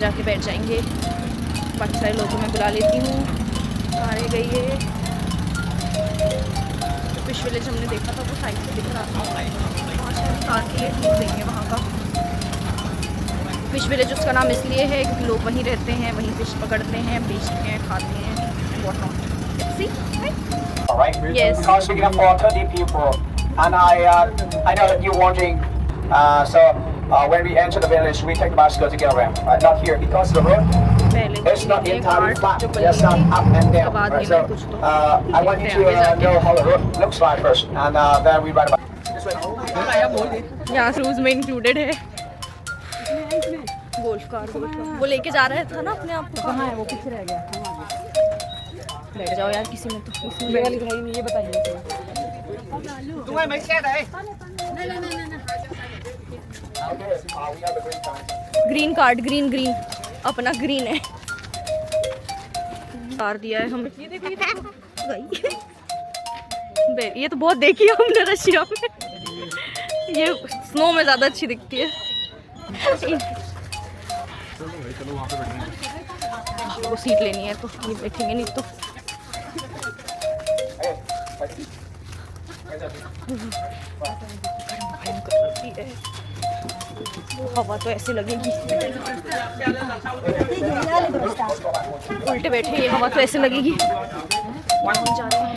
जाके बैठ जाएंगे। बाकी सारे लोगों को मैं बुला लेती हूँ। आ गई है फिश विलेज, हमने देखा था वो साइड से दिख रहा था। वहाँ से कार के लिए टूर देंगे वहाँ का। फिश विलेज उसका नाम इसलिए है क्योंकि लोग वहीं रहते हैं, वहीं फिश पकड़ते हैं, बेचते हैं, खाते हैं, what not. See yes. Because we're gonna for 30 people, and I know that you're wondering. When we enter the village, we take bicycle to get around. Not here because the road is not entirely flat. There's some up and down. Right? So I want you to know how the road looks like first, and then we ride about. यहाँ cruise में included है golf car. वो लेके जा रहा था ना अपने आप को। कहाँ है वो? पीछे रह गया। बैठ जाओ यार किसी में तो। ये वाली भाई नहीं, ये बताइए तुम्हें मैं क्या है? ग्रीन कार्ड, ग्रीन अपना ग्रीन है। कार दिया है हम। ये तो बहुत देखी है हमने रशिया में। ये स्नो में ज़्यादा अच्छी दिखती है। वो सीट लेनी है तो ये बैठेंगे, नहीं तो हवा तो ऐसे लगेगी। उल्टे बैठे, ये हवा तो ऐसे लगेगी। जा रहे हैं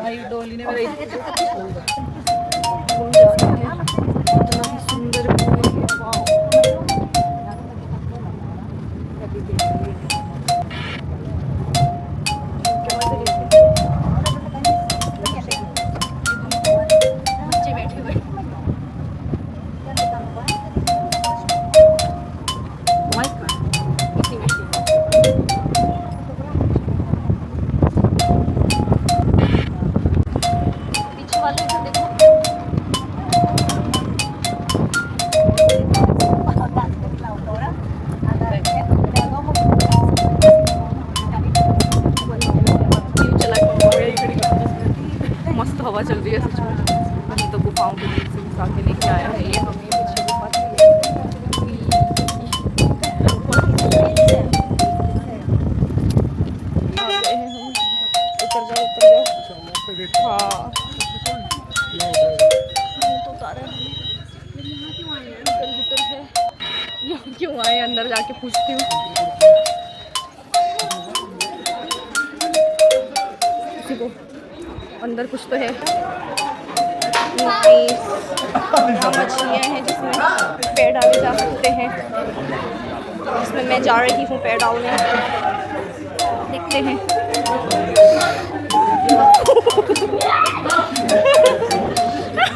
भाई, डोली ने मेरा सुंदर हवा चल रही है सच में। अभी तो गुफाओं के बीच से उठा के लेके आया है ये हमें। पीछे गुफा थी। आ गए हैं हम। उतर जाओ हाँ तो उतारा है। यहाँ क्यों आए? अंदर जाके पूछती हूँ। किसी को अंदर कुछ तो है। यहाँ मछलियाँ हैं जिसमें पैर डाले जा सकते हैं। जिसमें मैं जा रही हूँ पैर डालने। देखते हैं।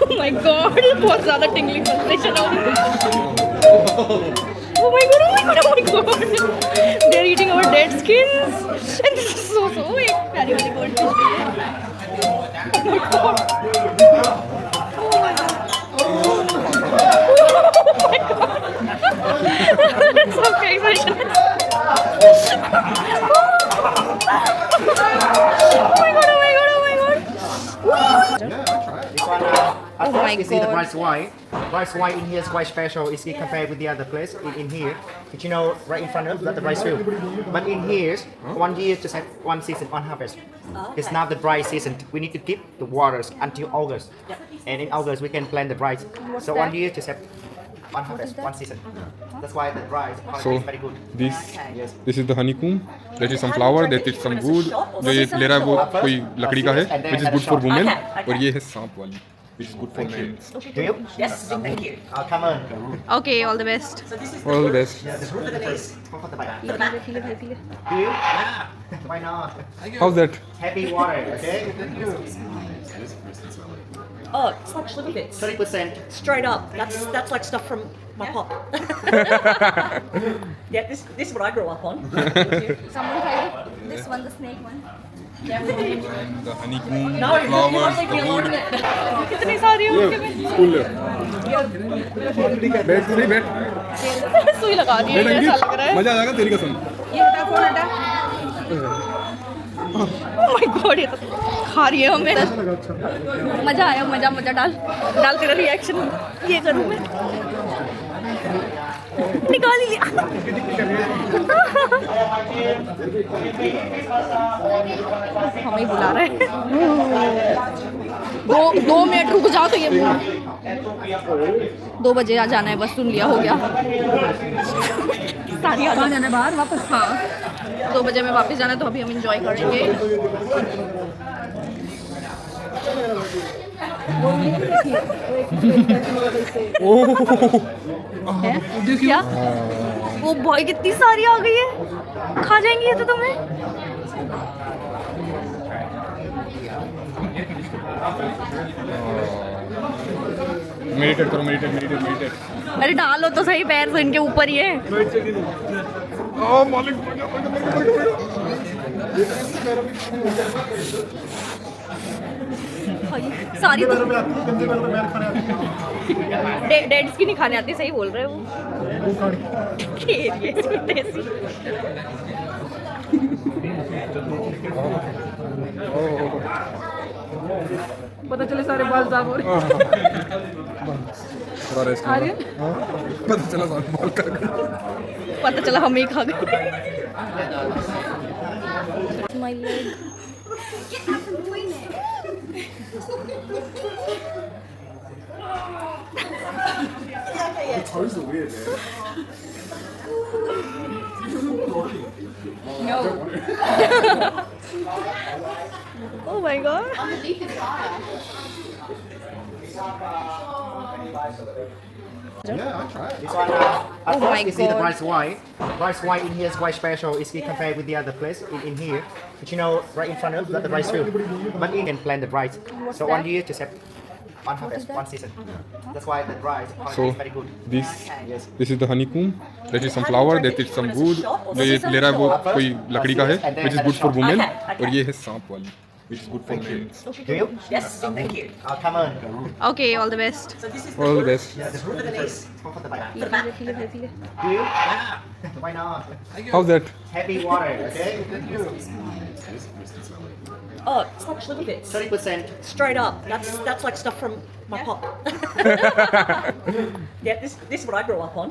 Oh my God, बहुत ज़्यादा टिंगलिंग सेंसेशन हो रही है। Oh my God, oh my God, oh my God. They're eating our dead skins. And this is so एक प्यारी वाली goldfish भी है। Oh my God. Oh my God. That's okay, version. Oh my God, oh my God, oh my God. Oh my God. You see the rice wine? Rice wine in here is quite special. It's compared with the other place in here. But you know, right in front of that the rice field. But in here, 1 year just have 1 season, 1 harvest. It's now the dry season. We need to keep the waters until August. And in August we can plant the rice. So 1 year just have 1 harvest, 1 season. That's why the rice quality is very good. This is the honeycomb. That is some flower. That is some wood. जो ये ले रहा है वो कोई लकड़ी का है, which is good for women. और ये है सांप वाली, which is good for men. Do you? Yes. Thank you. Come on. Okay, all the best. All the best. The fruit of the taste. P ले। Do you? Why not? How's that? Happy water, okay? Oh, it's like look at this. 30%. Straight up. That's like stuff from my pop. Yeah, this is what I grew up on. Someone try this one, the snake one. The honeycomb, No, the flowers, leave the me alone wood. with it. कितनी सारी हो गई। बैठ नहीं बैठ सुई लगा दी है, ऐसा लग रहा है। मजा आ जाएगा तेरी कसम। ये कौन हटा? ओह माय गॉड, ये तो खा रही है हमें। मज़ा आया, मज़ा मज़ा। डाल तेरा रिएक्शन ये करूँ मैं। निकाल ही लिया। हमें बुला रहा है। 2 मिनट रुक जाओ तो ये 2 बजे आ जाना है बस, सुन लिया, हो गया। सारी आ जाना है बाहर वापस। हाँ 2 बजे में वापस जाना है, तो अभी हम इंजॉय करेंगे। है क्या? वो भाई कितनी सारी आ गई है, खा जाएंगी ये तो तुम्हें। मेडिटेट करो, मेडिटेट। अरे डालो तो सही, पैर तो इनके ऊपर ही है। सारी तो डेड्स की नहीं खाने आती, सही बोल रहे हो वो। पता चले सारे बाल साफ हो रहे हैं। पता चला सारे बाल कर गए। पता चला हम ही खा गए। My leg. No. Oh my god. Yeah, I tried. This one, Oh of course, my you see the God. rice wine. Rice wine in here is quite special. It's compared with the other place in here. But you know, right in front of that the rice field. But you can plant the rice. So that? 1 year to set one harvest, one season. That's why the rice quality So is very good. this is the honeycomb. That is some flower. That is some wood. जो ये ले रहा है वो कोई लकड़ी का है, which is good for women. और ये है सांप वाली, which is good for men. Do you? Yes, thank you. Come on. Okay, all the best. So this is All the best. for the knees. For the back. For the back. Do you? Why not? How's that? Heavy water, okay? Oh, it's like sugar bits. 30%. Straight up. That's like stuff from my pop. Yeah, this is what I grew up on.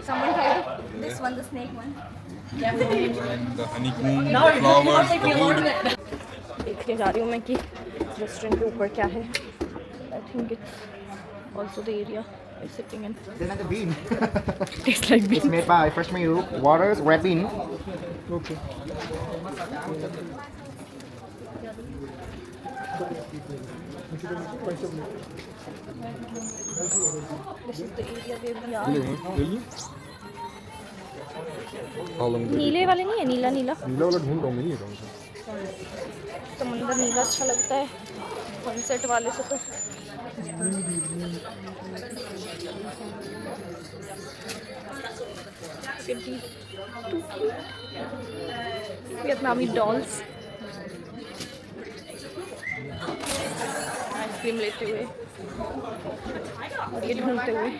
Someone try this one, the snake one. The honeycomb, No, the flowers, leave me the alone. wood. देखने जा रही हूँ मैं कि restaurant के ऊपर क्या है। I think it's also the area it's sitting in. Then at the bean. Taste like It's made by Fresh Milk, Waters, Red Bean. Okay. This is the area where we are. Really? Almond. नीले वाले नहीं है, नीला नीला नीला वाला ढूंढ रहा हूँ, नहीं है कौन सा। समंदर नीला अच्छा लगता है सनसेट वाले से तो। वियतनामी डॉल्स आइसक्रीम लेते हुए और ये ढूंढते हुए।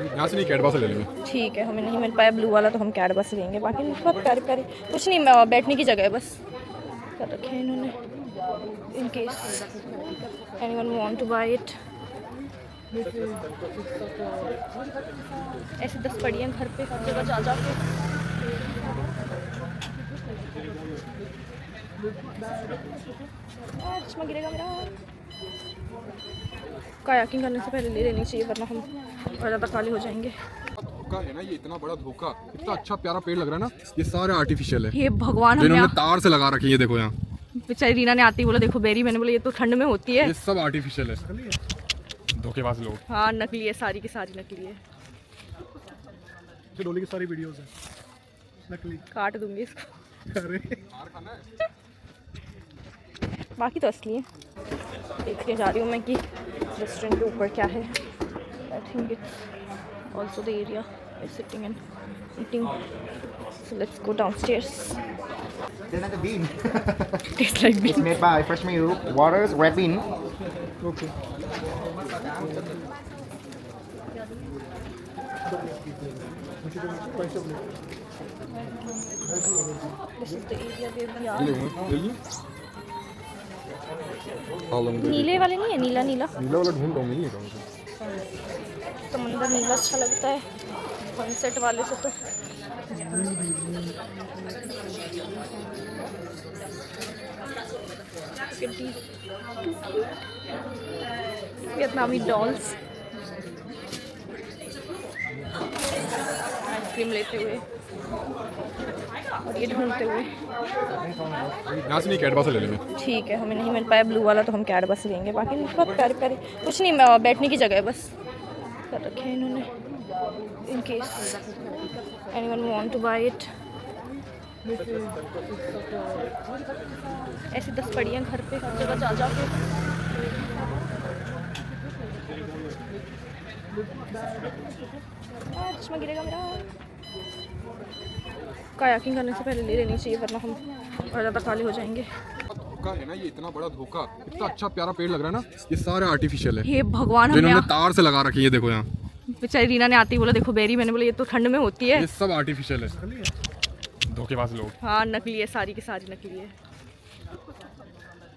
यहाँ से नहीं, कैडबा से ले लेंगे। ठीक है, हमें नहीं मिल पाया ब्लू वाला तो हम कैडबा से लेंगे। बाकी बहुत प्यारे प्यारे, कुछ नहीं, बैठने की जगह है बस, कर रखे हैं इन्होंने in case anyone want to buy it. ऐसे 10 पड़ी हैं घर पे, हर जगह जा जा के। चश्मा गिरेगा मेरा। कायाकिंग करने से पहले ले लेनी चाहिए वरना हम और ज़्यादा काले हो जाएंगे। धोखा है ना ये, इतना बड़ा धोखा। इतना अच्छा प्यारा पेड़ लग रहा है ना, ये सारे आर्टिफिशियल है। हे भगवान, जिन्होंने हमने तार से लगा रखी है, देखो यहाँ। बेचारी रीना ने आती बोला देखो बेरी, मैंने बोला ये तो ठंड में होती है। ये सब आर्टिफिशियल है, धोखेबाज लोग। हाँ नकली है, सारी की सारी नकली है। डोली की सारी वीडियोस है नकली। काट दूंगी इसको। अरे बाकी तो असली है। देखने जा रही हूँ मैं कि रेस्टोरेंट के ऊपर क्या है। I think it's also the area it's sitting and eating. So let's go downstairs. Then at the bean. Taste like It's made by Fresh Milk, Waters, Red Bean. Okay This is the area where we are. ले लूँगा, ले लिए? हाँ, लंबे। नीले वाले नहीं है, नीला नीला नीला वाला ढूंढ रहा हूँ, मिल नहीं रहा मुझे। समंदर नीला अच्छा लगता है सनसेट वाले से तो। वियतनामी डॉल्स आइसक्रीम लेते हुए और ये ढूंढते हुए। यहाँ से नहीं, कैटबा से ले लेंगे। ठीक है, हमें नहीं मिल पाया ब्लू वाला तो हम कैड बस लेंगे। बाकी बहुत प्यारे प्यारे, कुछ नहीं, बैठने की जगह है बस कर रखे हैं इन्होंने in case anyone want to buy it. ऐसी 10 पड़ियाँ घर पे हर जगह जा जा के। चश्मा गिरेगा मेरा। कायाकिंग करने से पहले ले लेनी चाहिए वरना हम और ज़्यादा काले हो जाएंगे। धोखा है ना ये, इतना बड़ा धोखा। इतना अच्छा प्यारा पेड़ लग रहा है ना, ये सारे आर्टिफिशियल है। हे भगवान, जो इन्होंने तार से लगा रखी है, देखो यहाँ। बेचारी रीना ने आती बोला देखो बेरी, मैंने बोला ये तो ठंड में होती है। ये सब आर्टिफिशियल है, धोखेबाज लोग। हाँ नकली है, सारी की सारी नकली है।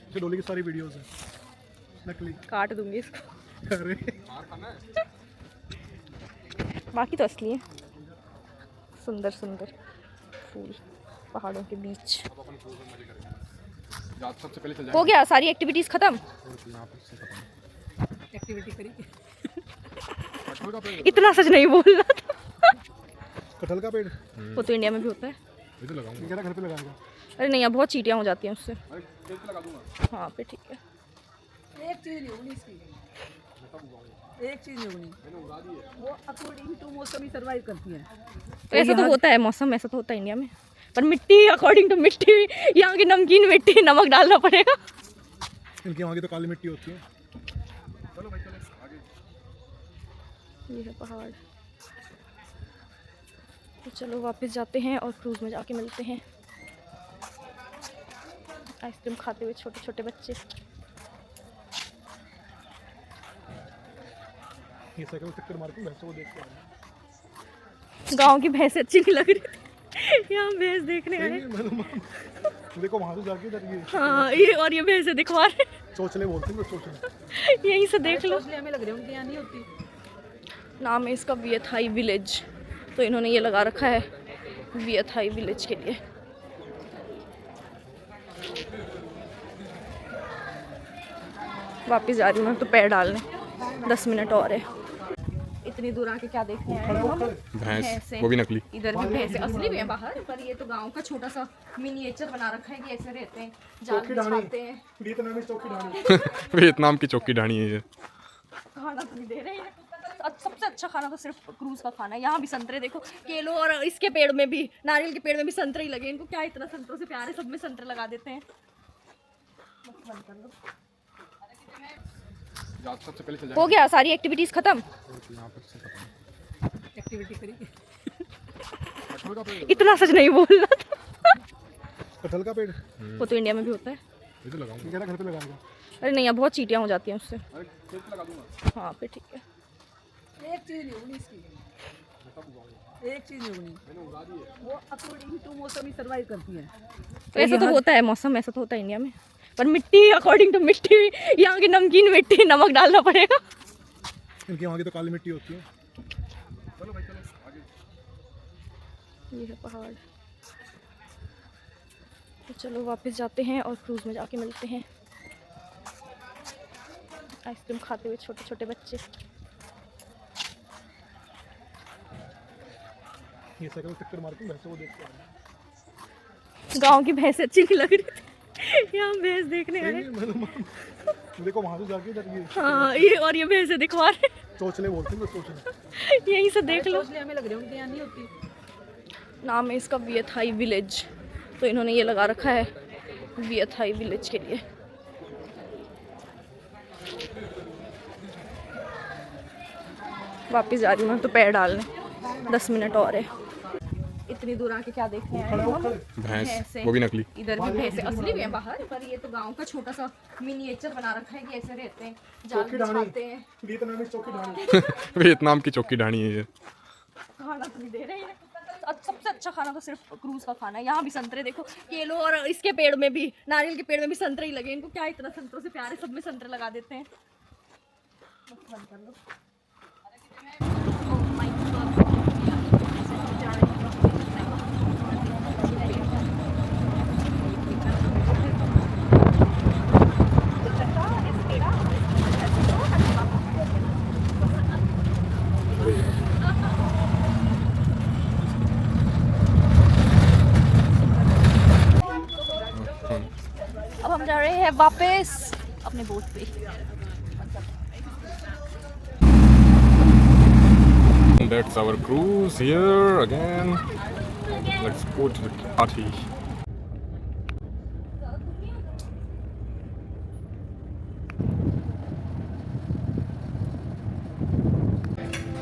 ये डोली की सारी वीडियोस है नकली। काट दूंगी इसको। अरे बाकी तो असली है। सुंदर सुंदर फूल पहाड़ों के बीच। सबसे पहले चल हो गया सारी एक्टिविटीज खत्म। एक्टिविटी करी। इतना सच नहीं बोलना था। कटहल का पेड़ वो तो इंडिया में भी होता है। ये तो लगाऊंगा। कह रहा घर पे लगाएगा। अरे नहीं, यहाँ बहुत चींटियाँ हो जाती हैं उससे। अरे खेत पे लगा दूंगा। हाँ पे ठीक है। एक चीज नहीं होनी इसकी, एक चीज नहीं होनी, वो अकॉर्डिंग टू मौसम ही सर्वाइव करती है। ऐसा तो होता है मौसम, ऐसा तो होता है इंडिया में। पर मिट्टी अकॉर्डिंग टू मिट्टी, यहाँ की नमकीन मिट्टी, नमक डालना पड़ेगा। इनके वहाँ की तो काली मिट्टी होती है। चलो भाई चलो आगे। ये है पहाड़। तो चलो वापस जाते हैं और क्रूज में जाके मिलते हैं। आइसक्रीम खाते हुए छोटे छोटे बच्चे। ये साइकिल चक्कर मार के भैंसों को देख के आए। गांव की भैंस अच्छी नहीं लग रही थी, यहाँ भैंस देखने आए। देखो वहाँ से जाके इधर ये हाँ ये और ये भैंसे दिखवा रहे। चोचले बोलते हैं, चोचले। यहीं से देख लो। हमें लग रही है उनके यहाँ नहीं होती। नाम है इसका वियथाई विलेज, तो इन्होंने ये लगा रखा है वियथाई विलेज के लिए। वापस जा रही हूँ मैं तो पैर डालने, 10 मिनट और है। इतनी दूर आके क्या देखने आए हम? भैंस, वो भी नकली। इधर भी भैंस असली भी है बाहर, पर ये तो गांव का छोटा सा मिनिएचर बना रखा है कि ऐसे रहते हैं, जाल बिछाते हैं। वियतनाम में चौकी डाली। वियतनाम की चौकी ढाणी है ये। खाना तो नहीं दे रहे हैं। सबसे अच्छा खाना तो सिर्फ क्रूज का खाना है। यहाँ भी संतरे देखो, केलों और इसके पेड़ में भी, नारियल के पेड़ में भी संतरे ही लगे। इनको क्या इतना संतरों से प्यार है, सब में संतरे लगा देते हैं। सबसे पहले चल हो गया सारी एक्टिविटीज खत्म। एक्टिविटी करी। इतना सच नहीं बोलना था। कटहल का पेड़ वो तो इंडिया में भी होता है। ये तो लगाऊंगा। कह रहा घर पे लगाएगा। अरे नहीं, यहाँ बहुत चींटियाँ हो जाती हैं उससे। अरे खेत पे लगा दूंगा। हाँ पे ठीक है। एक चीज नहीं होनी इसकी, एक चीज नहीं होनी, वो अकॉर्डिंग टू मौसम ही सर्वाइव करती है। तो ऐसा तो होता है मौसम, ऐसा तो होता है इंडिया में। पर मिट्टी अकॉर्डिंग टू मिट्टी, यहाँ की नमकीन मिट्टी, नमक डालना पड़ेगा। इनके वहाँ की तो काली मिट्टी होती है। चलो भाई चलो आगे। ये है पहाड़। तो चलो वापस जाते हैं और क्रूज में जाके मिलते हैं। आइसक्रीम खाते हुए छोटे छोटे बच्चे। ये साइकिल चक्कर मार के भैंसों को देख के आए। गांव की भैंस अच्छी नहीं लग रही थी, यहाँ भैंस देखने आए। देखो वहाँ से जाके इधर ये हाँ ये और ये भैंसे दिखवा रहे। चोचले बोलते हैं, चोचले। यहीं से देख लो। हमें लग रही है उनके यहाँ नहीं होती। नाम है इसका वियथाई विलेज, तो इन्होंने ये लगा रखा है वियथाई विलेज के लिए। वापस जा रही हूँ मैं तो पैर डालने, 10 मिनट और है। इतनी दूर आके क्या देखने आए हम? भैंस, भैंसें। वो भी नकली। इधर भी भैंसे असली भी हैं बाहर, पर ये तो गांव का छोटा सा मिनिएचर बना रखा है कि ऐसे रहते हैं, जाल बिछाते हैं। वियतनामी चौकी ढाणी। वियतनाम की चौकी ढाणी है ये। खाना तो नहीं दे रहे हैं। सबसे अच्छा खाना तो सिर्फ क्रूज का खाना है। यहाँ भी संतरे देखो, केलो, और इसके पेड़ में भी, नारियल के पेड़ में भी संतरे ही लगे। इनको क्या इतना संतरों से प्यार है, सब में संतरे लगा देते हैं। बंद कर लो। Oh my God. अब हम जा रहे हैं वापस अपने बोट पे। That's our cruise here again. Let's go to the party.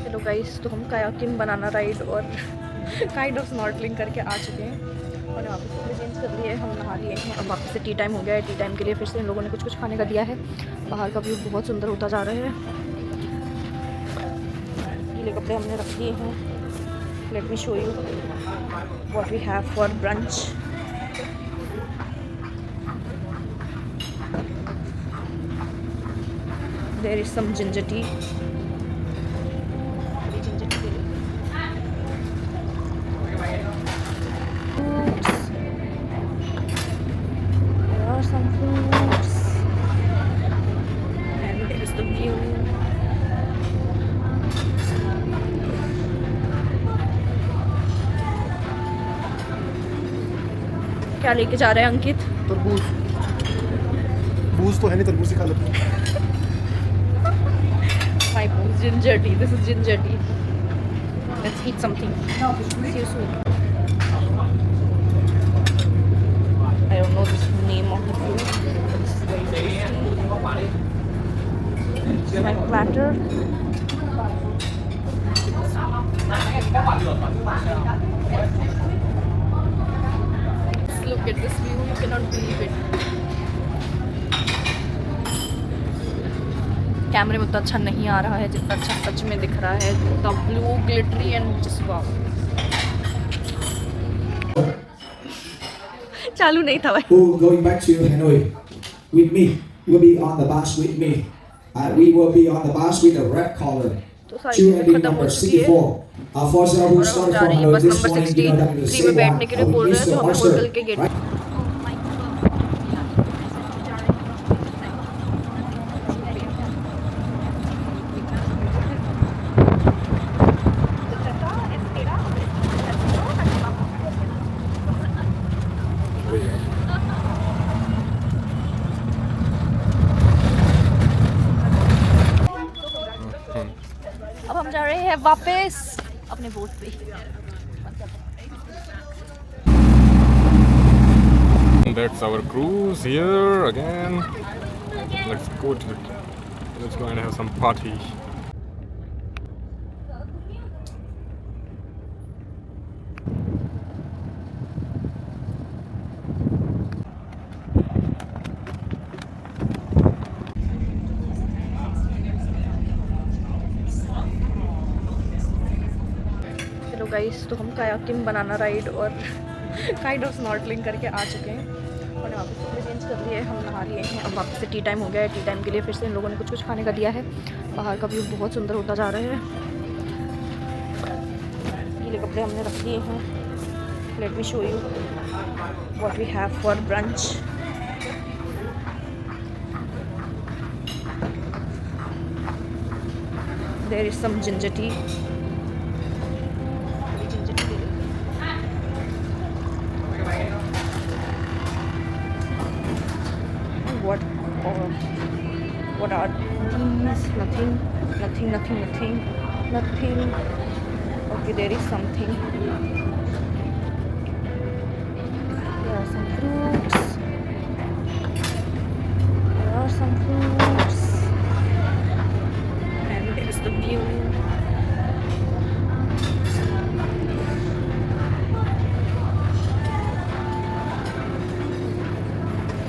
Hello guys, तो हम कायाकिंग, बनाना राइड और काइंड ऑफ स्नॉर्कलिंग करके आ चुके हैं और यहाँ पे कपड़े चेंज कर लिए, हम नहा लिए हैं। अब वापस से टी टाइम हो गया है। टी टाइम के लिए फिर से इन लोगों ने कुछ खाने का दिया है। बाहर का व्यू बहुत सुंदर होता जा रहा है। गीले कपड़े हमने रख दिए हैं। Let me show you what we have for brunch. There is some ginger tea. Some fruits, and there's the view. क्या लेके जा रहे हैं अंकित? तरबूज। बूज तो है नहीं, तरबूज ही खा लेते हैं। My booze, ginger tea. This is ginger tea. Let's eat something. See you soon. I don't know the name of the fruit. This is very tasty. This is my platter. Just look at this view. You cannot believe it. कैमरे में उतना अच्छा नहीं आ रहा है जितना अच्छा सच में दिख रहा है। The blue glittery and just wow. चालू नहीं था भाई। Who going back to Hanoi with me? Will be on the bus with me. We will be on the bus with the red collar. तो सारी Two चीजें ending खत्म हो number चुकी है 64. For those who और हम started जा from रहे हैं Hanoi बस this number morning, you know that is 63 में बैठने के लिए बोल रहे हैं, तो हमें होटल के गेट। right? अब हम जा रहे हैं वापस अपने बोट पे। That's our cruise here again. Let's go and have some party. Hello guys, तो हम कायाकिंग, बनाना राइड और काइंड ऑफ स्नॉर्कलिंग करके आ चुके हैं और यहाँ पे कपड़े चेंज कर लिए, हम नहा लिए हैं। अब वापस से टी टाइम हो गया है। टी टाइम के लिए फिर से इन लोगों ने कुछ खाने का दिया है। बाहर का व्यू बहुत सुंदर होता जा रहा है। गीले कपड़े हमने रख दिए हैं। Let me show you what we have for brunch. There is some ginger tea. What are these? Nothing. Okay, there is something. There are some fruits. And there is the view.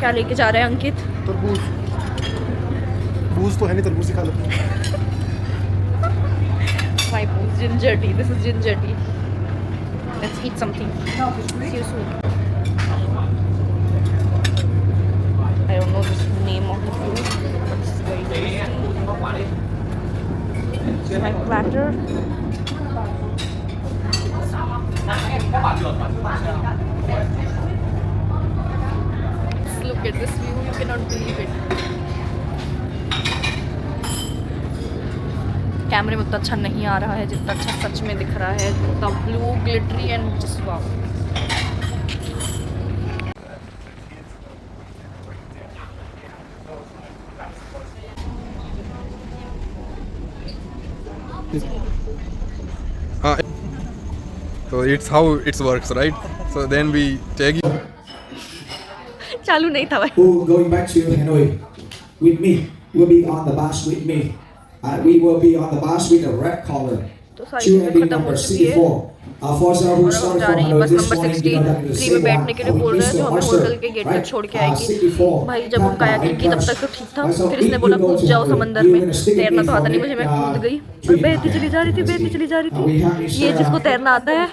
क्या लेके जा रहे हैं अंकित? तरबूज। बूज तो है नहीं, तरबूज ही खा लेते हैं। My booze, ginger tea. This is ginger tea. Let's eat something. See you soon. I don't know the name of the food, but this is very tasty. This is my platter. Look at this view. You cannot believe it. कैमरे में उतना अच्छा नहीं आ रहा है जितना अच्छा सच में दिख रहा है। The blue glittery and just wow. So it's how it works, right? So then we take you. चालू नहीं था भाई। Who going back to Hanoi with me will be on the bus with me. We will be on the bus with a red collar. तो सारी To चीजें ending खत्म हो number चुकी है 64. For example, who और अब started जा from रही है Hanoi बस this number morning, you know, that is 63 में बैठने के लिए बोल रहे हैं, जो हमें होटल के गेट पे right? छोड़ के आएगी। 64. भाई जब हम कायाकिंग की तब तक तो ठीक था, So फिर if इसने you बोला go कूद to जाओ Hanoi, समंदर you're में। gonna stick तैरना with तो me आता नहीं for मुझे, मैं it, कूद गई और 3 बहती चली जा रही थी, बहती चली जा रही थी। ये जिसको तैरना आता है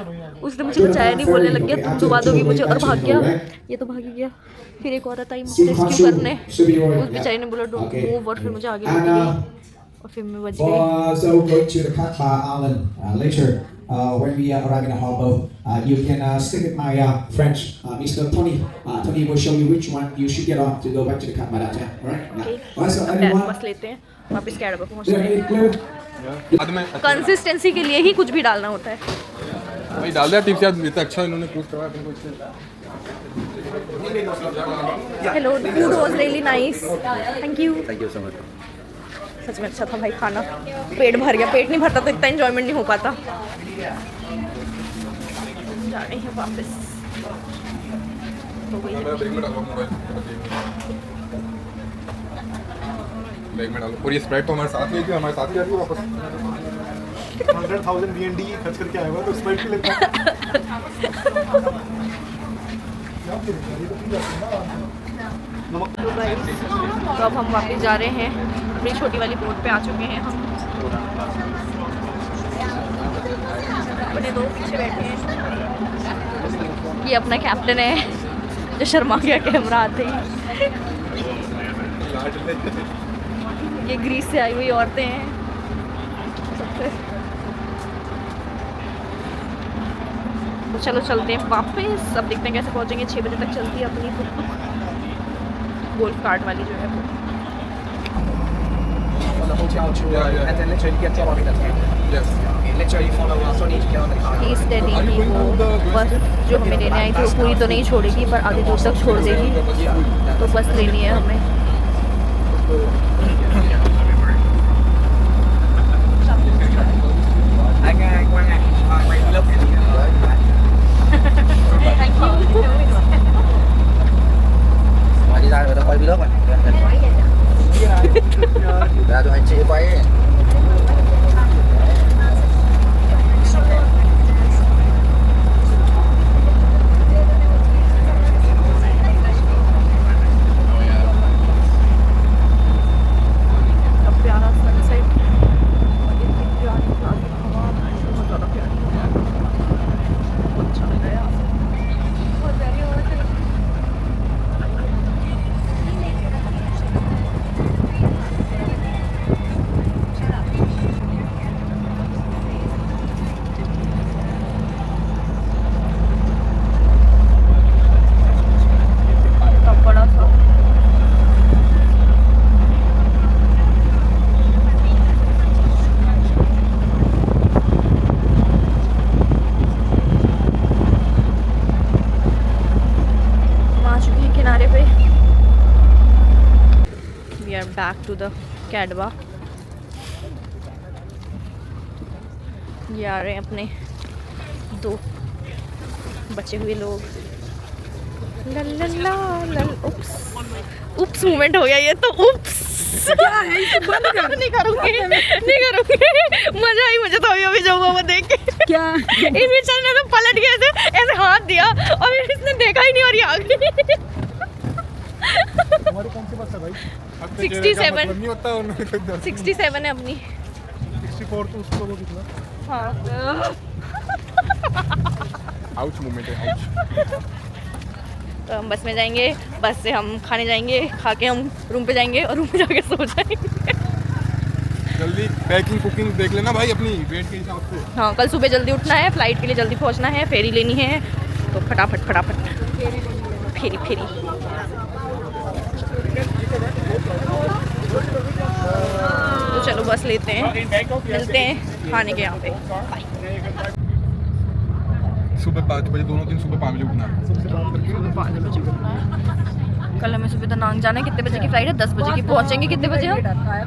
उसने मुझे बचाया नहीं, बोलने लग गया तुम डुबा दोगी मुझे, और भाग गया। ये तो भाग ही गया। फिर एक औरत आई मुझे रेस्क्यू करने, उस बेचारी ने बोला डोंट मूव, और फिर मुझे आगे लेके गई और फिर मैं बच गई। For those going to the Katba Island later, when we arrive in the harbor, you can stick with my friends, Mr. Tony. Tony will show you which one you should get on to go back to the Katba Island. All right? Yeah. Alright, so अब anyone? बस लेते हैं वापस कैडबा पहुँच Clear, रहे हैं। clear? बाद में कंसिस्टेंसी के लिए ही कुछ भी डालना होता है। भाई डाल दिया टिप्स यार, इतना अच्छा इन्होंने प्रूव करवाया अपने को इससे। Hello, food was really nice, thank you so much. सच में अच्छा था भाई खाना, पेट भर गया। पेट नहीं भरता तो इतना एंजॉयमेंट नहीं हो पाता। जा रहे हैं वापस। तो वही बैग में डालो मोबाइल, बैग में डालो। और ये स्प्राइट तो हमारे साथ ही है, हमारे साथ ही आ रही है वापस। 100,000 BND खर्च करके आया हुआ तो स्प्राइट भी लेता तो अब हम वापस जा रहे हैं, अपनी छोटी वाली बोट पे आ चुके हैं हम। अपने दो पीछे बैठे हैं। ये अपना कैप्टन है जो शर्मा गया कैमरा आते ही। ये ग्रीस से आई हुई औरतें हैं। तो चलो चलते हैं वापस। अब देखते हैं कैसे पहुंचेंगे। 6 बजे तक चलती है अपनी टुक-टुक, गोल्फ कार्ट वाली जो है वो। On the hotel tour, and then literally get telemeters. Yes. Literally follow Tony to get on the car. He's telling me वो बस जो हमें लेने आई थी वो पूरी तो नहीं छोड़ेगी, पर आगे दूर तक छोड़ देगी। तो बस लेनी है हमें। Ngoài đi ra người ta quay vlog rồi. Ra cho anh chị quay ấy. प्यारा सनसेट, इतनी प्यारी प्यारी हवा, बहुत ज़्यादा प्यारी हवा। बहुत अच्छा लग रहा है यहाँ से, बहुत प्यारी हवा चल रही है। बड़ा सा आ चुके हैं किनारे पे। We are back to the कैडवा। ये आ रहे हैं अपने दो बचे हुए लोग। लल्ला लल उप्स उप्स मूवमेंट हो गया ये तो। उप्स नहीं करूँगी, नहीं करूँगी। मजा आई मुझे तो अभी जो हुआ वो देख के। क्या इस बेचारे ने तो पलट गया, ऐसे ऐसे हाथ दिया और फिर इसने देखा ही नहीं और ये आ गई। अपने चेहरे का 67 मतलब नहीं होता उन्हें कोई दर्द 67 है अपनी। 64 तो उसको वो कितना हाँ आउच मूवमेंट है आउच। तो हम बस में जाएंगे, बस से हम खाने जाएंगे, खा के हम रूम पे जाएंगे और रूम पे जाके सो जाएंगे। जल्दी पैकिंग कुकिंग देख लेना भाई अपनी वेट के हिसाब से। हाँ कल सुबह जल्दी उठना है, फ्लाइट के लिए जल्दी पहुंचना है, फेरी लेनी है, तो फटाफट फटाफट फेरी फेरी। तो चलो बस लेते हैं, मिलते हैं खाने के यहाँ पे। बाय। सुबह 5 बजे, दोनों दिन सुबह 5 बजे उठना है। सुबह 5 बजे उठना है। कल हमें सुबह दनांग जाना है। कितने बजे की फ्लाइट है? 10 बजे की। पहुँचेंगे कितने बजे हम?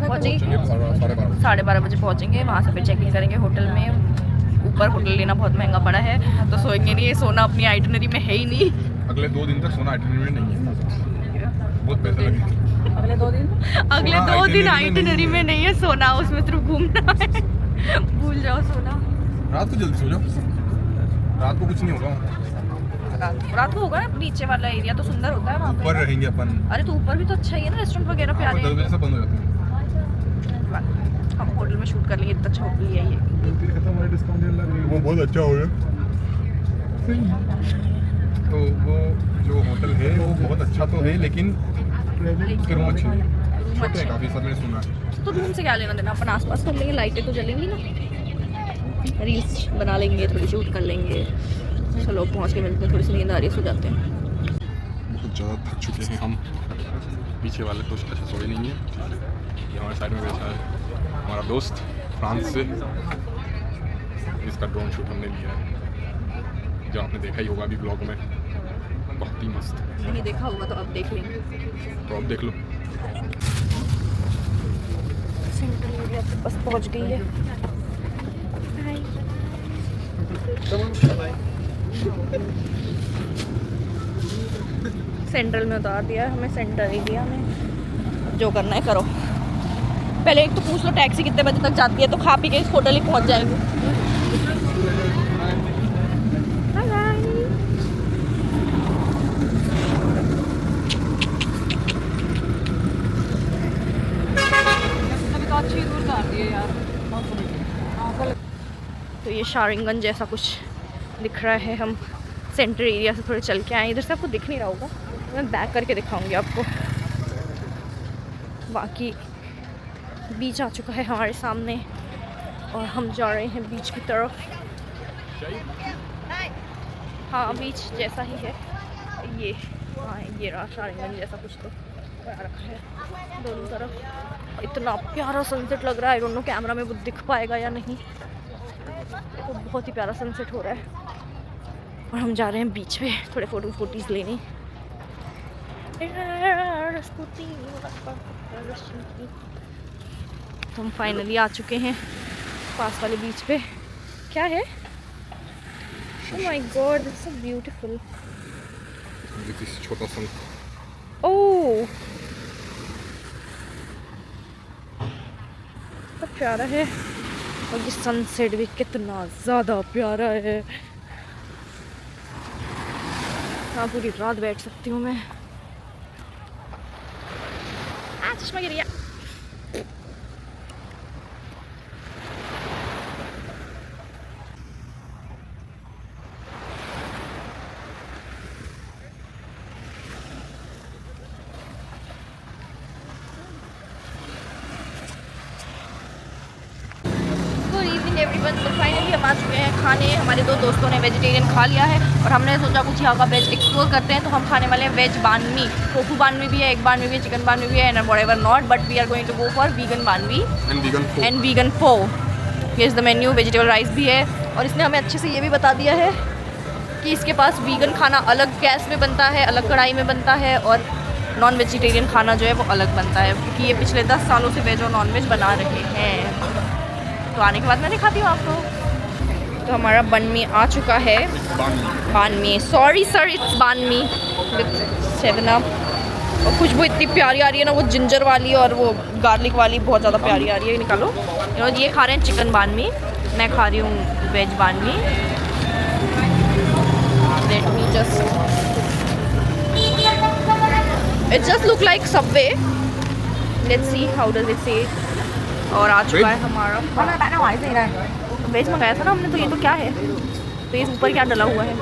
पहुँचेंगे 12:30 बजे पहुँचेंगे। वहाँ से फिर चेकिंग करेंगे होटल में। ऊपर होटल लेना बहुत महंगा पड़ा है, तो सोएंगे नहीं। सोना अपनी आइटनरी में है ही नहीं। अगले 2 दिन तक सोना आइटनरी में नहीं है, बहुत पैसे लगेंगे। अगले 2 दिन अगले 2 दिन आइटनरी में नहीं है सोना, उसमें सिर्फ घूमना है। भूल जाओ सोना। रात को जल्दी सो जाओ, रात को कुछ नहीं होगा। रात को होगा ना, नीचे वाला एरिया तो सुंदर होता है वहाँ पे। ऊपर रहेंगे अपन। अरे तो ऊपर भी तो अच्छा ही है ना, रेस्टोरेंट वगैरह पे आ रहे 10 बजे हैं। से बंद हो जाते हैं। हम होटल में शूट कर लेंगे, इतना अच्छा होटल है ये। वो बहुत अच्छा हो गया। तो वो जो होटल है वो बहुत अच्छा तो है, लेकिन उसके रूम अच्छे हैं, छोटे हैं काफ़ी, सब मैंने सुना है। तो रूम से क्या लेना देना, अपन आसपास कर लेंगे, लाइटें तो जलेंगी ना, रील्स बना लेंगे, थोड़ी शूट कर लेंगे। चलो पहुँच के मिलते हैं, थोड़ी सी नींद आ रही है, सो जाते हैं। बहुत ज़्यादा थक चुके हैं हम, पीछे वाले तो अच्छा सोए नहीं है। ये हमारे साइड में बैठा है हमारा दोस्त फ्रांस से, इसका ड्रोन शूट हमने लिया है, जो आपने देखा ही होगा अभी ब्लॉग में, बहुत ही मस्त। नहीं देखा होगा तो अब देख लेंगे। तो अब देख लो। सेंट्रल एरिया पे बस पहुँच गई है। सेंट्रल में उतार दिया है हमें, सेंट्रल एरिया में। जो करना है करो। पहले एक तो पूछ लो टैक्सी कितने बजे तक जाती है, तो खा पी के इस होटल ही पहुंच जाएंगे। अभी तो अच्छी दूर कर दी है यार। तो ये शारिंगगंज जैसा कुछ दिख रहा है। हम सेंट्रल एरिया से थोड़े चल के आए, इधर से आपको दिख नहीं रहा होगा, मैं बैक करके दिखाऊंगी आपको। बाकी बीच आ चुका है हमारे सामने और हम जा रहे हैं बीच की तरफ। हाँ बीच जैसा ही है ये। हाँ ये रहा शारिंगगंज जैसा कुछ तो बना रखा है दोनों तरफ। इतना प्यारा सनसेट लग रहा है, आई डोंट नो कैमरा में वो दिख पाएगा या नहीं। तो बहुत ही प्यारा सनसेट हो रहा है और हम जा रहे हैं बीच पे थोड़े फोटोज लेने। तो हम फाइनली आ चुके हैं पास वाले बीच पे। क्या है? Oh my God this is beautiful. छोटा सा ओह तो प्यारा है, और ये सनसेट भी कितना ज़्यादा प्यारा है। यहाँ पूरी रात बैठ सकती हूँ मैं। चश्मा गिर गया। Good evening everyone. तो फाइनली हम आ चुके हैं खाने। हमारे 2 दोस्तों ने वेजिटेरियन खा लिया है और हमने सोचा कुछ यहाँ का वेज एक्सप्लोर करते हैं। तो हम खाने वाले हैं वेज बान मी। टोफू बान मी भी है, एग बान मी भी है, चिकन बान मी भी है, and whatever not, but we are going to go for vegan banh mi and vegan pho. ये is the menu. Vegetable rice भी है और इसने हमें अच्छे से ये भी बता दिया है कि इसके पास वीगन खाना अलग गैस में बनता है, अलग कढ़ाई में बनता है, और नॉन वेजिटेरियन खाना जो है वो अलग बनता है, क्योंकि ये पिछले 10 सालों से वेज और नॉन वेज बना रहे हैं। तो आने के बाद मैं दिखाती हूँ आपको। तो हमारा बन मी आ चुका है। बान मी, सॉरी सर इट्स बान मी विद 7 अप। और खुशबू इतनी प्यारी आ रही है ना, वो जिंजर वाली और वो गार्लिक वाली बहुत ज़्यादा प्यारी आ रही है। निकालो। ये खा रहे हैं चिकन बान मी, मैं खा रही हूँ veg banh mi. Let me just, it just look like Subway let's see how does it say. और आ चुका है हमारा वेज मंगाया था ना हमने, तो ये तो क्या है, तो ये ऊपर क्या डला हुआ है,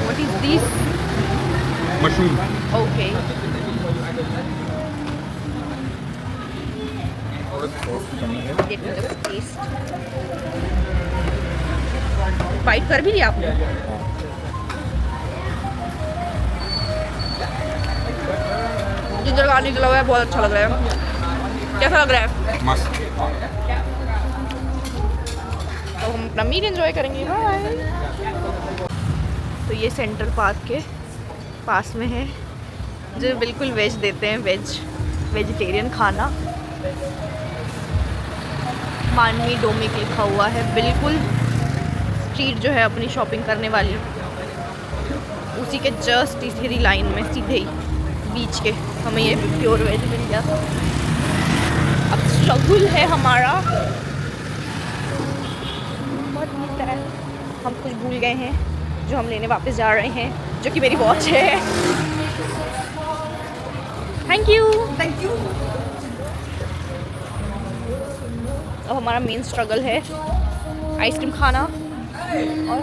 what is this? Mushroom. Okay taste, bite कर भी लिया आपने? जिंजर गार्लिक डला हुआ है, बहुत अच्छा लग रहा है। कैसा लग रहा है? मस्त। तो हम अपना मील एंजॉय करेंगे। बाय। तो ये सेंट्रल पार्क के पास में है, जो बिल्कुल वेज देते हैं, वेजिटेरियन खाना। मानवी डोमिक लिखा हुआ है, बिल्कुल स्ट्रीट जो है अपनी शॉपिंग करने वाली, उसी के जस्ट तीसरी लाइन में सीधे ही बीच के हमें ये प्योर वेज मिल गया। अब स्ट्रगल है हमारा, बहुत मिलता है। हम कुछ भूल गए हैं जो हम लेने वापस जा रहे हैं, जो कि मेरी वॉच है। Thank you. अब हमारा मेन स्ट्रगल है आइसक्रीम खाना। और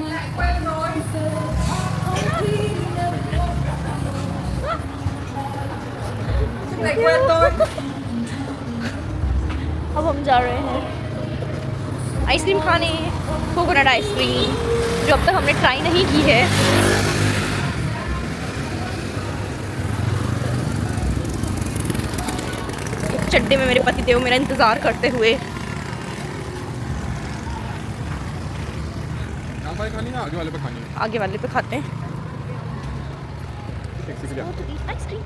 अब हम जा रहे हैं आइसक्रीम खाने, कोकोनट आइसक्रीम, जो अब तक हमने ट्राई नहीं की है। चड्डे में मेरे पति देव मेरा इंतज़ार करते हुए। खानी ना आगे वाले पे खानी है। आगे वाले पे खाते हैं आइसक्रीम।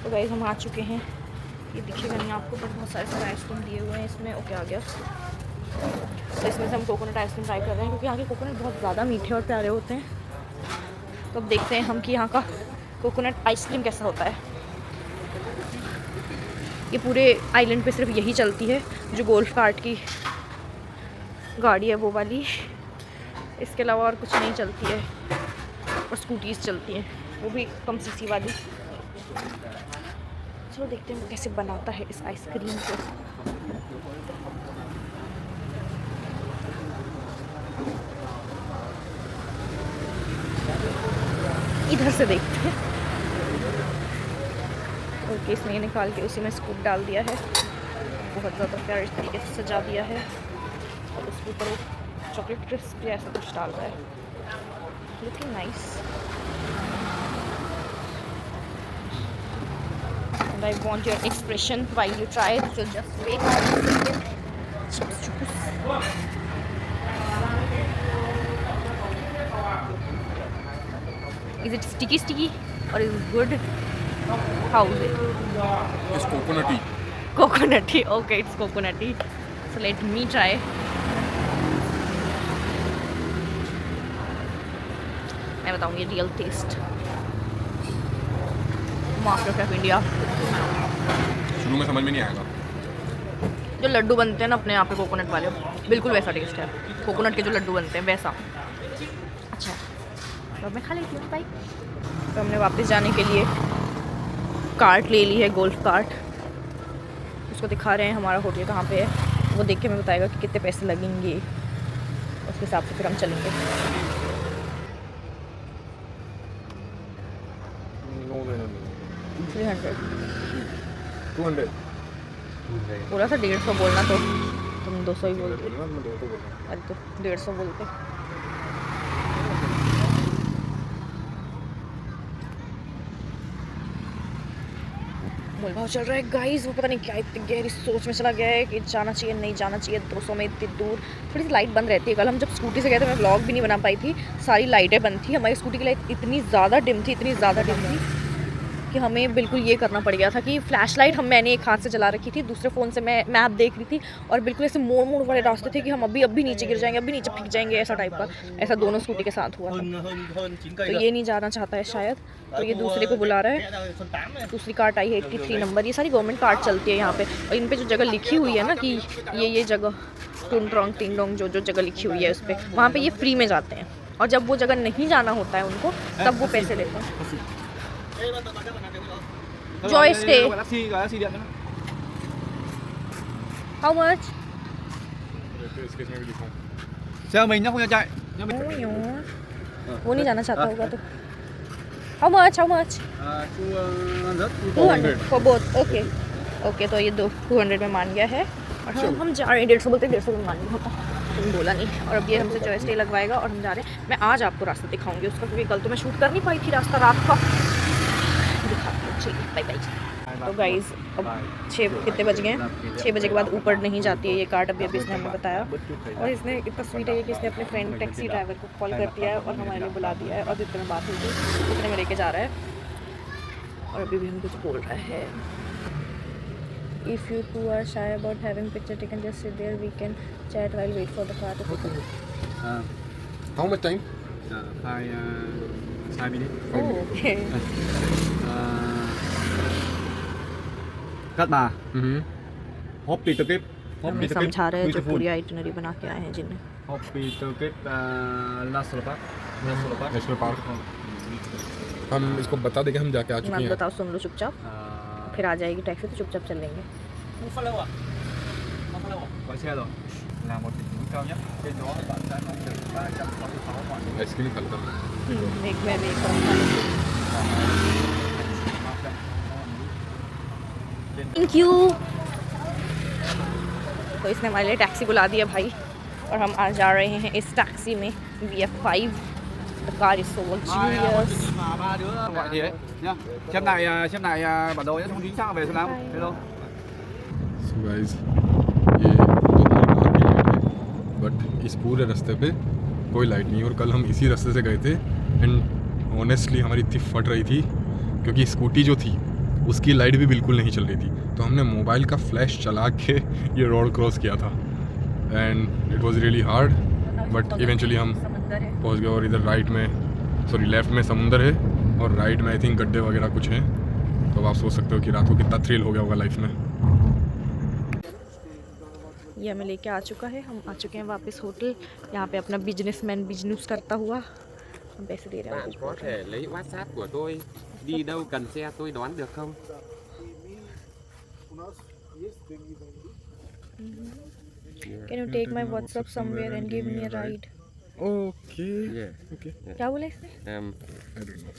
तो गाइस हम आ चुके हैं, ये दिखेगा नहीं आपको, बट बहुत सारे आइसक्रीम दिए हुए हैं इसमें। ओके आ गया। तो इसमें से हम कोकोनट आइसक्रीम ट्राई कर रहे हैं, क्योंकि यहाँ के कोकोनट बहुत ज़्यादा मीठे और प्यारे होते हैं। तो अब देखते हैं हम कि यहाँ का कोकोनट आइसक्रीम कैसा होता है। ये पूरे आइलैंड पे सिर्फ यही चलती है, जो गोल्फ कार्ट की गाड़ी है वो वाली। इसके अलावा और कुछ नहीं चलती है, और स्कूटीज़ चलती हैं, वो भी कम सीसी वाली। चलो देखते हैं वो कैसे बनाता है इस आइसक्रीम को। इधर से देखते हैं। ओके, इसमें ये निकाल के उसी में स्कूप डाल दिया है, बहुत ज़्यादा प्यारे तरीके से सजा दिया है, और उसके ऊपर चॉकलेट क्रिस्प या ऐसा कुछ डाल रहा है। Looking nice. And I want your expression while you try it, so just wait. Is it sticky or is it good? How is it? It's coconutty. Coconutty. Okay, it's coconutty. So let me try. मैं बताऊंगी real taste. Master chef India. शुरू में समझ में नहीं आएगा। जो लड्डू बनते हैं ना अपने यहाँ पे कोकोनट वाले, बिल्कुल वैसा टेस्ट है। कोकोनट के जो लड्डू बनते हैं वैसा। अच्छा, तो मैं खा लेती हूँ भाई। तो हमने वापस जाने के लिए कार्ट ले ली है, गोल्फ कार्ट। उसको दिखा रहे हैं हमारा होटल कहाँ पे है, वो देख के हमें बताएगा कि कितने पैसे लगेंगे, उसके हिसाब से फिर हम चलेंगे। No. 300 200 बोला था 150 बोलना, तो तुम 200 ही बोलते। बोलना, मैं 200 बोल रहा हूँ। अरे तो 150 बोलते। मोल भाव चल रहा है गाइस, वो पता नहीं क्या इतनी गहरी सोच में चला गया है कि जाना चाहिए नहीं जाना चाहिए 200 में इतनी दूर। थोड़ी सी लाइट बंद रहती है। कल हम जब स्कूटी से गए थे, मैं व्लॉग भी नहीं बना पाई थी, सारी लाइटें बंद थी। हमारी स्कूटी की लाइट इतनी ज़्यादा डिम थी, इतनी ज़्यादा डिम थी। कि हमें बिल्कुल ये करना पड़ गया था कि फ्लैश लाइट मैंने एक हाथ से चला रखी थी, दूसरे फ़ोन से मैं मैप देख रही थी, और बिल्कुल ऐसे मोड़ वाले रास्ते थे कि हम अभी नीचे गिर जाएंगे, अभी नीचे फेंक जाएंगे, ऐसा टाइप का। ऐसा दोनों स्कूटी के साथ हुआ था। तो ये नहीं जाना चाहता है शायद, तो ये दूसरे को बुला रहा है। दूसरी कार्ट आई है 83 नंबर। ये सारी गवर्नमेंट कार्ट चलती है यहाँ पे, और इन पे जो जगह लिखी हुई है ना कि ये जगह टुंट्रोंग टिंगडोंग जो जगह लिखी हुई है उस पर, वहाँ पे ये फ्री में जाते हैं, और जब वो जगह नहीं जाना होता है उनको तब वो पैसे लेते हैं। Joy stay. How much? इसके इसमें भी लिखा हूँ। Xe mình nó không cho chạy. वो नहीं जाना चाहता होगा तो। How much? 200 for both. Okay, तो ये 200 में मान गया है, और हम जा रहे हैं 150 बोलते 150 में मान गया होता, तुम बोला नहीं। और अब ये हमसे जॉय स्टे लगवाएगा और हम जा रहे हैं। मैं आज आपको रास्ता दिखाऊंगी उसका, क्योंकि कल तो मैं शूट कर नहीं पाई थी रास्ता रात का। दिखाती हूँ, चलिए बाय बाय। तो गाइज़ अब 6 कितने बज गए हैं, 6 बजे के बाद ऊपर नहीं जाती है ये कार्ट, अभी इसने हमें बताया। और इसने इतना स्वीट है ये कि इसने अपने फ्रेंड टैक्सी ड्राइवर को कॉल कर दिया है और हमारे लिए बुला दिया है, और जितने में बात हुई थी उतने में लेके जा रहा है। और अभी भी हम कुछ बोल रहा है। If you two are shy about having picture taken, just sit there. We can chat while wait for the car to pick up. How much time? 5 minutes. Oh, okay. Cát Bà. Hoppy Turkip. हमें समझा रहे हैं जो पूरी itinerary बना के आए हैं जिन्हें। Hoppy Turkip National Park. National park. हम इसको बता देंगे हम जाके आ चुके मत हैं। बताओ, सुन लो चुपचाप, फिर आ जाएगी टैक्सी तो चुपचाप चल लेंगे। Gọi xe rồi. Là một đỉnh núi cao nhất. Trên đó bạn sẽ ngắm được 366 ngọn núi. Ice cream खा लेता हूँ। एक मैं भी एक थैंक यू। तो इसने हमारे लिए टैक्सी बुला दिया भाई, और हम आज जा रहे हैं इस टैक्सी में VF5। The car is so luxurious. Ba đứa gọi gì đấy nhá. Xem lại bản đồ nhé, không chính xác về số lắm. Hello. So guys, ये तो हमारी कार की लाइट है, बट इस पूरे रास्ते पे कोई लाइट नहीं है। और कल हम इसी रास्ते से गए थे, एंड ऑनेस्टली हमारी इतनी फट रही थी क्योंकि स्कूटी जो थी उसकी लाइट भी बिल्कुल नहीं चल रही थी, तो हमने मोबाइल का फ्लैश चला के ये रोड क्रॉस किया था, and it was really hard, but eventually हम पहुंच गए। और इधर लेफ़्ट में समुंदर है, और राइट में आई थिंक गड्ढे वगैरह कुछ हैं। तो अब आप सोच सकते हो कि रात को कितना थ्रिल हो गया होगा लाइफ में। ये हमें लेके आ चुका है, हम आ चुके हैं वापस होटल। यहाँ पे अपना बिजनेसमैन बिजनेस करता हुआ हम पैसे दे रहे हैं। Bạn có thể lấy WhatsApp của tôi, đi đâu cần xe tôi đón được không? Can you take my WhatsApp somewhere and give me a ride? Okay. क्या बोला इसने? I don't know.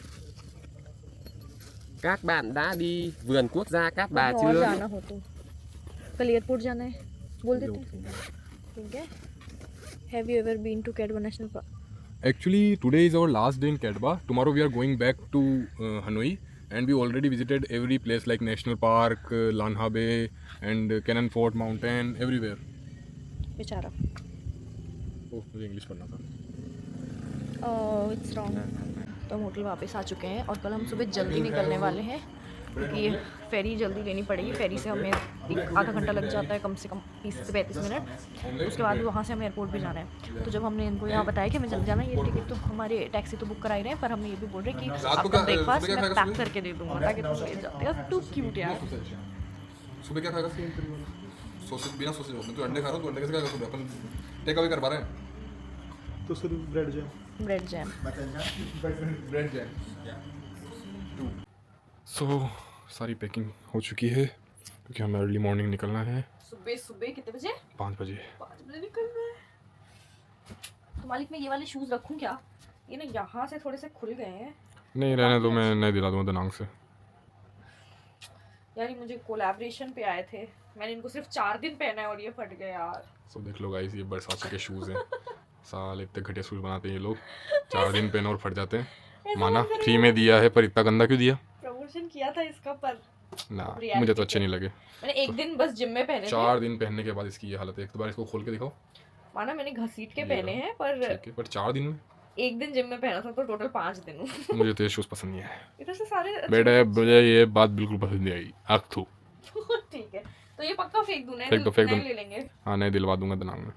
Các bạn đã đi vườn quốc gia Cát Bà कहीं और chưa? जाना हो तो कल airport जाना है, बोल देते। ठीक है। Have you ever been to Cat Ba National Park? Actually, today is our last day in Cat Ba. Tomorrow we are going back to Hanoi, and we already visited every place like National Park, Lanha Bay, and Cannon Fort Mountain, everywhere. बेचारा। ओह, मुझे English पढ़ना था। It's wrong. तो हम hotel वापस आ चुके हैं, और कल हम सुबह जल्दी निकलने वाले हैं क्योंकि फेरी जल्दी लेनी पड़ेगी। फेरी से हमें आधा घंटा लग जाता है, कम से कम 30 से 35 मिनट। उसके बाद वहाँ से हमें एयरपोर्ट भी जाना है। तो जब हमने इनको यहाँ बताया कि हमें जल्दी जाना है, ये टिकट तो हमारे टैक्सी तो बुक कराई रहे हैं, पर हमने ये भी बोल रहे हैं कि आपका ब्रेकफास्ट मैं पैक करके दे दूँगा ताकि तुम ले जाते हो। टू क्यूट यार। सुबह क्या खाएगा? सॉसेज, बिना सॉसेज होते तो अंडे खा रहा हूँ, तो अंडे कैसे खाएगा सुबह? अपन टेक अवे कर पा रहे हैं तो सिर्फ bread jam. Bread jam. So सारी पैकिंग हो चुकी है क्योंकि हमें अर्ली मॉर्निंग निकलना है। सुबह कितने बजे? 5 बजे। 5 बजे निकलना है। तो मालिक मैं ये वाले शूज़ रखूँ क्या? ये ना यहाँ से थोड़े से खुल गए हैं। नहीं रहने दो, मैं नहीं दिला दूँगा दनांग से। यार मुझे कोलैबोरेशन पे आए थे, मैंने इनको सिर्फ 4 दिन पहना है और ये फट गए यार। सो देख लो गाइस, ये बरसात के शूज़ हैं। साल इतने घटिया शूज़ बनाते हैं ये लोग, 4 दिन पहने और फट जाते हैं। माना फ्री में दिया है, पर इतना गंदा क्यों दिया? प्रमोशन किया था इसका, पर ना मुझे तो अच्छे नहीं लगे। मैंने एक दिन बस जिम में पहने थे। 4 दिन पहनने के बाद इसकी ये हालत है। एक बार इसको खोल के दिखाओ। माना मैंने घसीट के पहने हैं, पर ठीक है, पर 4 दिन में एक दिन जिम में पहना था तो टोटल 5 दिन। मुझे तो ये शूज़ पसंद नहीं है इधर से सारे बेटा, मुझे ये बात बिल्कुल पसंद नहीं आई। आख थू। ठीक है, तो ये पक्का फेंक दूँ, फेंक दो, फेंक दो। नए ले लेंगे। हाँ, नए दिलवा दूंगा दिनांग में।